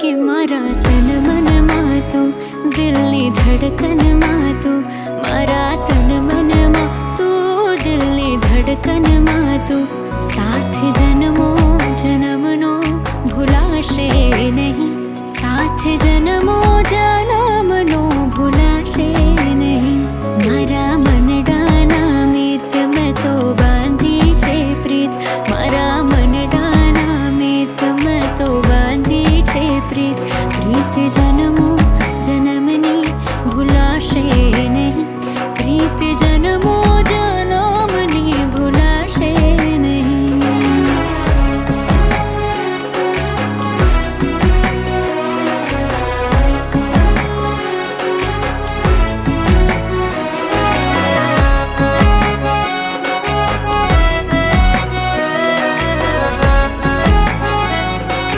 કે મારા તન મનમાં તું, દિલની ધડકનમાં તું, મારા તન મનમાં તું, દિલની ધડકનમાં તું. સાથ જન્મો જન્મનો ભૂલાશે નહીં, સાથ જન્મ